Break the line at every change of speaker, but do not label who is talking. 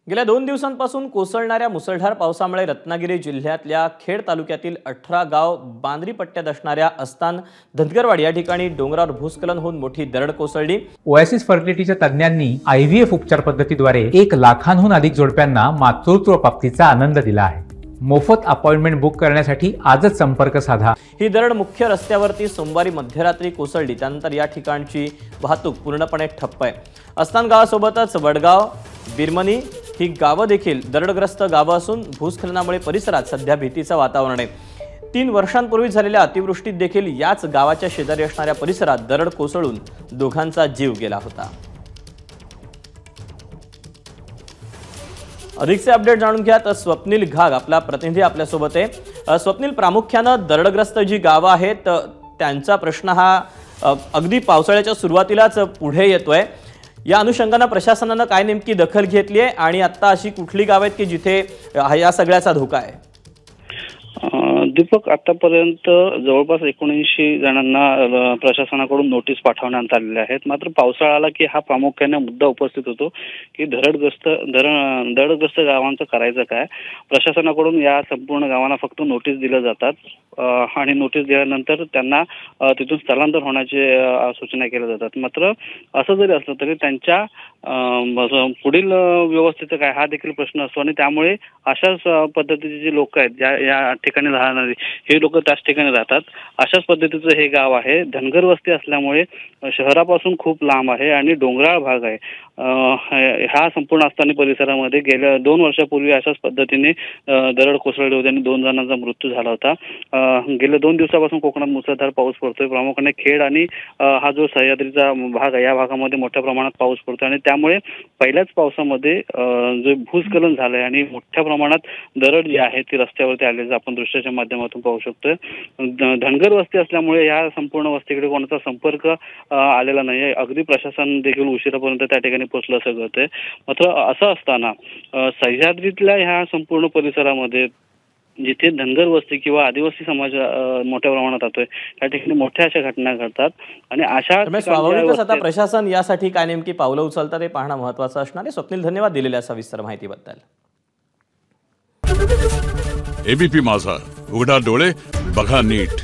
गेल्या 2 दिवसांपासून कोसळणाऱ्या मुसळधार पावसामुळे रत्नागिरी जिल्ह्यातल्या खेड तालुक्यातील 18 गाव बांद्री पट्ट्यात असणाऱ्या अस्तान धनगरवाड या ठिकाणी डोंगरावर भूस्खलन होऊन मोठी दरड कोसळली।
ओएसिस फर्टिलिटीच्या तज्ञांनी आयव्हीएफ उपचार पद्धतीद्वारे 1 लाखांहून अधिक जोडप्यांना मातृत्व प्राप्तीचा आनंद दिला आहे। मोफत अपॉइंटमेंट बुक करण्यासाठी आजच संपर्क साधा।
ही दरड मुख्य रस्त्यावरती सोमवारी मध्यरात्री कोसळली, त्यानंतर या ठिकाणची वाहतूक पूर्णपणे ठप्प आहे। अस्तान गावासोबतच वडगाव, बिरमणी ही गावं देखील दरडग्रस्त गावं असून भूस्खलनामुळे परिसरात सध्या भीतीचं वातावरण आहे। 3 वर्षांपूर्वी झालेल्या अतिवृष्टीत देखील याच गावाच्या शेजारी असणाऱ्या परिसरात दरड कोसळून दोघांचा जीव गेला होता। अधिकचे अपडेट जाणून घ्या तर स्वप्नील घाग आपला प्रतिनिधी आपल्यासोबत आहे। स्वप्नील, प्रामुख्यानं दरडग्रस्त जी गावं आहेत त्यांचा प्रश्न हा अगदी पावसाळ्याच्या सुरुवातीलाच पुढे येतोय। या अनुषंगाने प्रशासनाने काय नेमकी दखल घेतली आहे आणि आता अशी कुठली गाव आहेत की जिथे या सगळ्याचा धोका आहे?
दीपक, आतापर्यंत जवळपास 79 जणांना प्रशासनाकडून नोटीस पाठवण्यात आलेल्या आहेत। मात्र पावसाळा आला की हा प्रामुख्याने मुद्दा उपस्थित होतो की दरडग्रस्त गावांचं करायचं काय। प्रशासनाकडून या संपूर्ण गावांना फक्त नोटीस दिल्या जातात आणि नोटीस दिल्यानंतर त्यांना तिथून स्थलांतर होण्याची सूचना केल्या जातात। मात्र असं जरी असलं तरी त्यांच्या पुढील व्यवस्थेचं काय हा देखील प्रश्न असतो आणि त्यामुळे अशाच पद्धतीचे जे लोक आहेत या ठिकाणी राहणारे हे लोक त्याच ठिकाणी राहतात। अशाच पद्धतीचं हे गाव आहे। धनगर वस्ती असल्यामुळे शहरापासून खूप लांब आहे आणि डोंगराळ भाग आहे। ह्या संपूर्ण अस्तानी परिसरामध्ये गेल्या 2 वर्षापूर्वी अशाच पद्धतीने दरड कोसळली होती आणि 2 जणांचा मृत्यू झाला होता। गेल्या 2 दिवसापासून कोकणात मुसळधार पाऊस पडतोय। प्रामुख्याने खेड आणि हा जो सह्याद्रीचा भाग आहे या भागामध्ये मोठ्या प्रमाणात पाऊस पडतोय आणि त्यामुळे पहिल्याच पावसामध्ये जे भूस्खलन झालंय आणि मोठ्या प्रमाणात दरड जी आहे ती रस्त्यावरती आल्याचं आपण दृश्याच्या माध्यमातून पाहू शकतोय। धनगर वस्ती असल्यामुळे या संपूर्ण वस्तीकडे कोणाचा संपर्क आलेला नाही। अगदी प्रशासन देखील उशिरापर्यंत त्या ठिकाणी पोहोचलं असं कळतंय। मात्र असं असताना सह्याद्रीतल्या ह्या संपूर्ण परिसरामध्ये जिथे धनगर वस्ती किंवा आदिवासी समाज मोठ्या प्रमाणात येतोय त्या ठिकाणी मोठ्या अशा घटना घडतात आणि अशा
स्वाभाविकच आता प्रशासन यासाठी काय नेमकी पावलं उचलतात हे पाहणं महत्त्वाचं असणार आहे। स्वप्नील, धन्यवाद दिलेल्या सविस्तर माहितीबद्दल।
एबीपी माझा, उघडा डोळे बघा नीट।